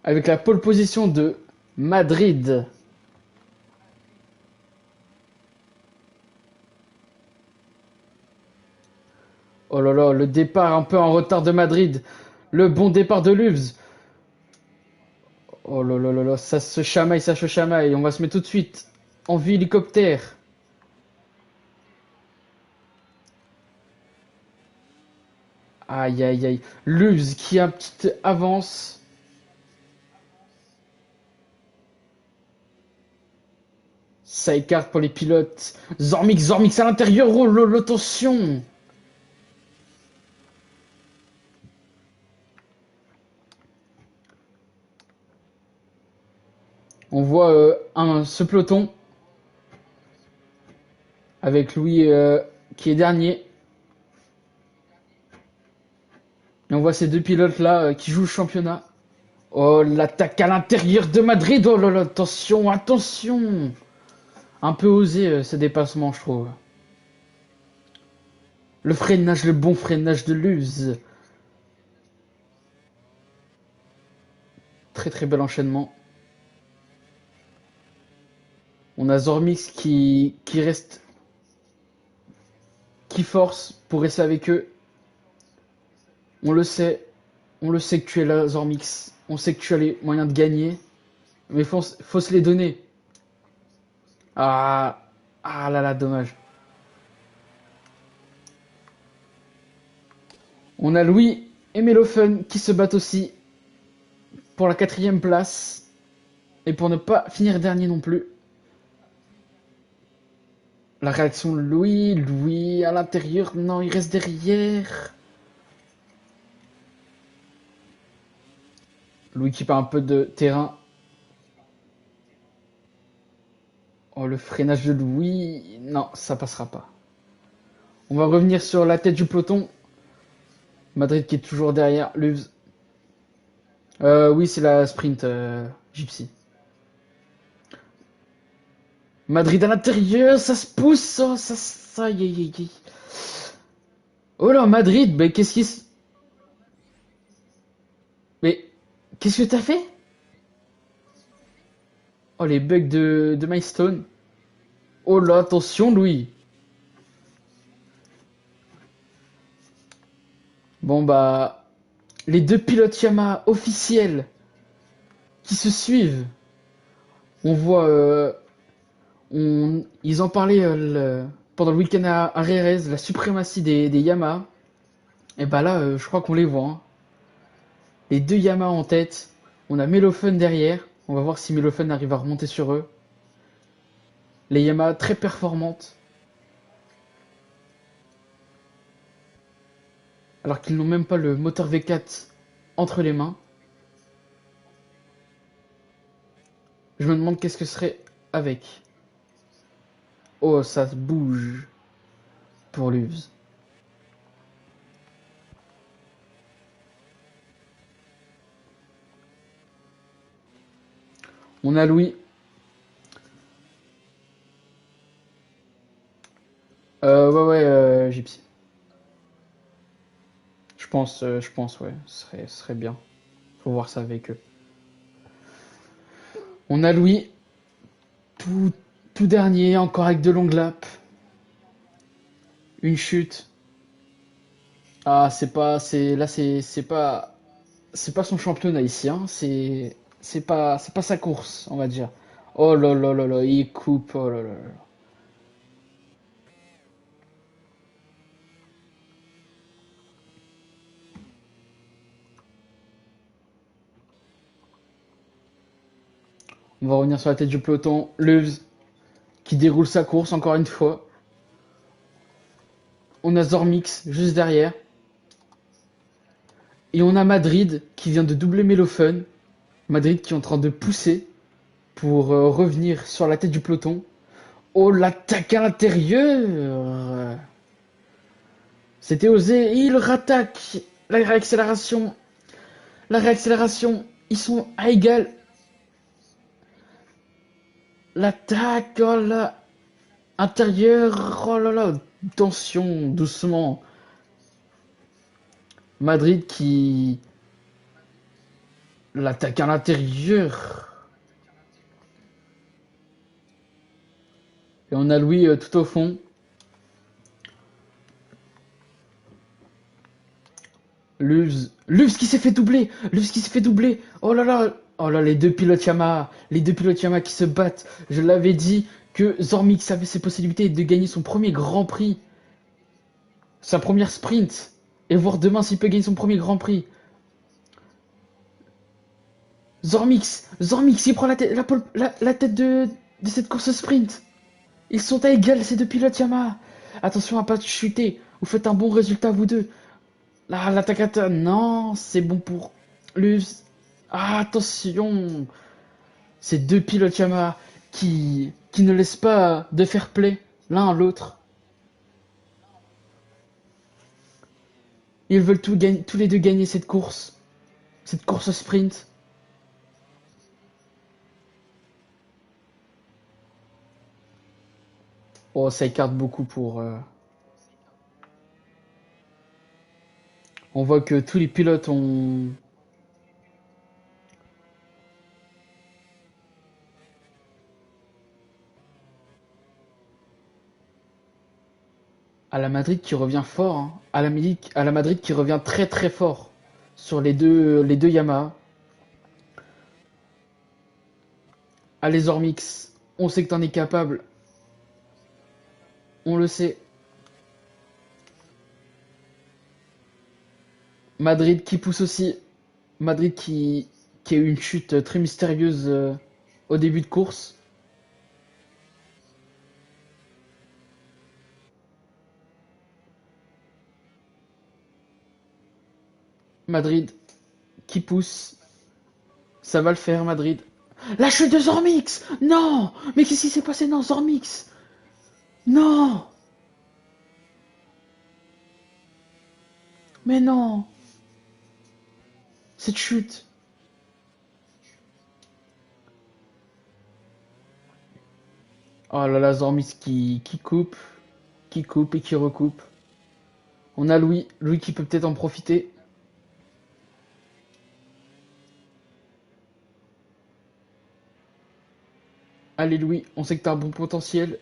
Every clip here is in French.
avec la pole position de Madrid. Oh là là, le départ un peu en retard de Madrid. Le bon départ de Luvs. Oh là là là là, ça se chamaille, ça se chamaille. On va se mettre tout de suite en vue hélicoptère. Aïe aïe aïe. Luvs qui a une petite avance. Ça écarte pour les pilotes. Zormix à l'intérieur. Oh là là, attention. On voit ce peloton avec Louis qui est dernier. Et on voit ces deux pilotes là qui jouent le championnat. Oh, l'attaque à l'intérieur de Madrid. Oh là là, attention, attention. Un peu osé ce dépassement, je trouve. Le freinage, le bon freinage de Luz. Très très bel enchaînement. On a Zormix qui reste, qui force pour rester avec eux. On le sait que tu es là, Zormix. On sait que tu as les moyens de gagner. Mais faut se les donner. Ah, ah là là, dommage. On a Louis et Melofen qui se battent aussi pour la 4e place. Et pour ne pas finir dernier non plus. La réaction de Louis à l'intérieur, non, il reste derrière. Louis qui perd un peu de terrain. Oh, le freinage de Louis, non, ça passera pas. On va revenir sur la tête du peloton. Madrid qui est toujours derrière, Luz. Oui, c'est la sprint Gypsy. Madrid à l'intérieur, ça se pousse, oh, ça, y, y, y. Oh là, Madrid, mais qu'est-ce qui se... Mais, qu'est-ce que t'as fait? Oh, les bugs de Milestone. Oh là, attention, Louis. Bon, bah, les deux pilotes Yamaha officiels qui se suivent. On voit, ils en parlaient pendant le week-end à Jerez, la suprématie des Yamaha. Et bah là, je crois qu'on les voit, hein. Les deux Yamaha en tête. On a Melofen derrière. On va voir si Melofen arrive à remonter sur eux. Les Yamaha très performantes. Alors qu'ils n'ont même pas le moteur V4 entre les mains. Je me demande qu'est-ce que ce serait avec. Oh, ça bouge pour Luz. On a Louis. Ouais, Gypsy. Je pense, ouais, ce serait bien. Faut voir ça avec eux. On a Louis, tout, tout dernier, encore avec de longues laps. Une chute. Ah, c'est pas son championnat ici, hein. C'est pas sa course, on va dire. Oh là là là là, il coupe, oh là là là. On va revenir sur la tête du peloton. Lewis qui déroule sa course encore une fois. On a Zormix juste derrière. Et on a Madrid qui vient de doubler Melofen. Madrid qui est en train de pousser pour revenir sur la tête du peloton. Oh, l'attaque à l'intérieur. C'était osé. Et il rattaque. La réaccélération. La réaccélération. Ils sont à égal. L'attaque. Oh là. Intérieur. Oh là là. Tension. Doucement. Madrid qui... L'attaque à l'intérieur. Et on a Louis tout au fond. Luz qui s'est fait doubler. Luz qui s'est fait doubler. Oh là là. Oh là, les deux pilotes Yamaha. Les deux pilotes Yamaha qui se battent. Je l'avais dit que Zormix avait ses possibilités de gagner son premier Grand Prix. Sa première sprint. Et voir demain s'il peut gagner son premier Grand Prix. Zormix, il prend la tête de cette course sprint. Ils sont à égal, ces deux pilotes Yamaha. Attention à pas chuter. Vous faites un bon résultat, vous deux. Là, l'attaque à... Non, c'est bon pour Luz. Ah, attention. Ces deux pilotes Yamaha qui ne laissent pas de fair play l'un à l'autre. Ils veulent tous les deux gagner cette course. Cette course sprint. Oh, ça écarte beaucoup pour... On voit que tous les pilotes ont... À la Madrid qui revient fort. Hein. À la Madrid qui revient très très fort sur les deux Yamaha. Allez Zormix, on sait que t'en es capable. On le sait. Madrid qui pousse aussi. Madrid qui a eu une chute très mystérieuse au début de course. Madrid qui pousse. Ça va le faire, Madrid. La chute de Zormix. Non. Mais qu'est-ce qui s'est passé dans Zormix? Non. Mais non. Cette chute. Oh là là, Zormix qui coupe et qui recoupe. On a Louis qui peut peut-être en profiter. Allez Louis, on sait que t'as un bon potentiel.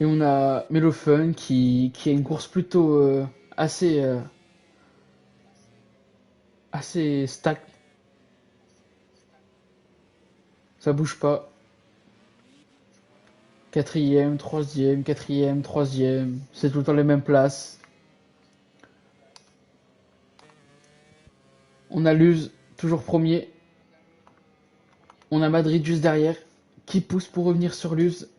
Et on a Melofun qui a une course plutôt assez, assez stack. Ça bouge pas. Quatrième, troisième, quatrième, troisième. C'est tout le temps les mêmes places. On a Luz, toujours premier. On a Madrid juste derrière, qui pousse pour revenir sur Luz.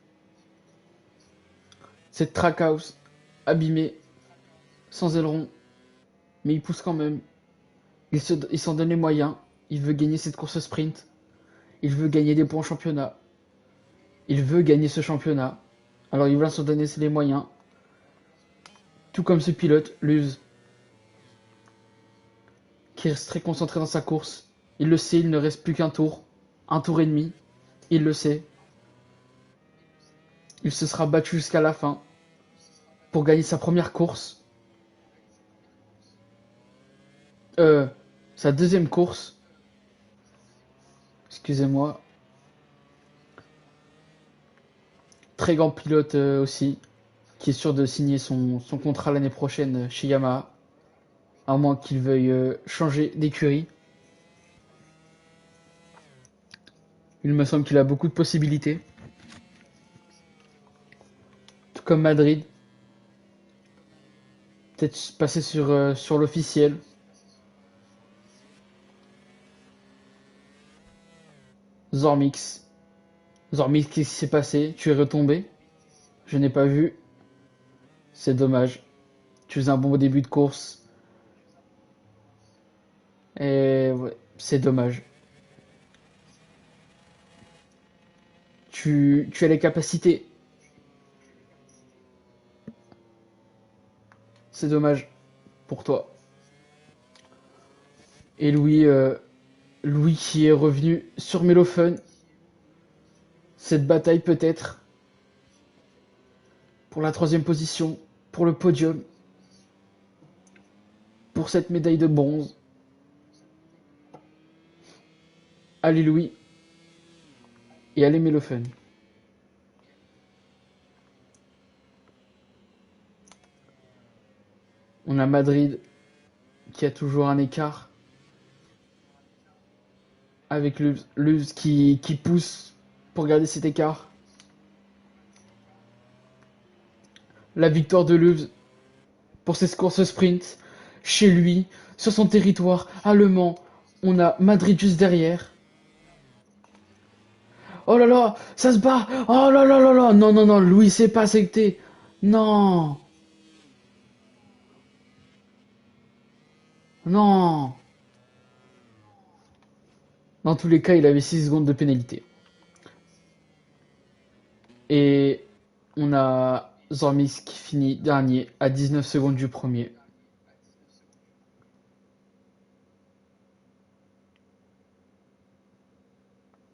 C'est Trackhouse, abîmé, sans aileron. Mais il pousse quand même. Il s'en donne les moyens. Il veut gagner cette course sprint. Il veut gagner des points au championnat. Il veut gagner ce championnat. Alors il va s'en donner les moyens. Tout comme ce pilote, Luz, qui reste très concentré dans sa course. Il le sait, il ne reste plus qu'un tour. Un tour et demi. Il le sait. Il se sera battu jusqu'à la fin pour gagner sa première course. Sa deuxième course. Excusez-moi. Très grand pilote aussi, qui est sûr de signer son contrat l'année prochaine chez Yamaha, à moins qu'il veuille changer d'écurie. Il me semble qu'il a beaucoup de possibilités. Tout comme Madrid. Peut-être passer sur l'officiel. Zormix. Zormix, qu'est-ce qui s'est passé? Tu es retombé? Je n'ai pas vu. C'est dommage. Tu faisais un bon début de course. Et ouais, c'est dommage. Tu as les capacités. C'est dommage pour toi. Et Louis qui est revenu sur Melofun. cette bataille peut-être pour la troisième position, pour le podium, pour cette médaille de bronze. Allez Louis et allez Mélofen. On a Madrid qui a toujours un écart avec Luz qui pousse pour garder cet écart. La victoire de Luz pour ses courses sprint chez lui, sur son territoire allemand. On a Madrid juste derrière. Oh là là, ça se bat. Oh là là là là. Non, non, non, Louis s'est pas secté. Non. Non. Dans tous les cas, il avait 6 secondes de pénalité. Et on a Zormis qui finit dernier à 19 secondes du premier.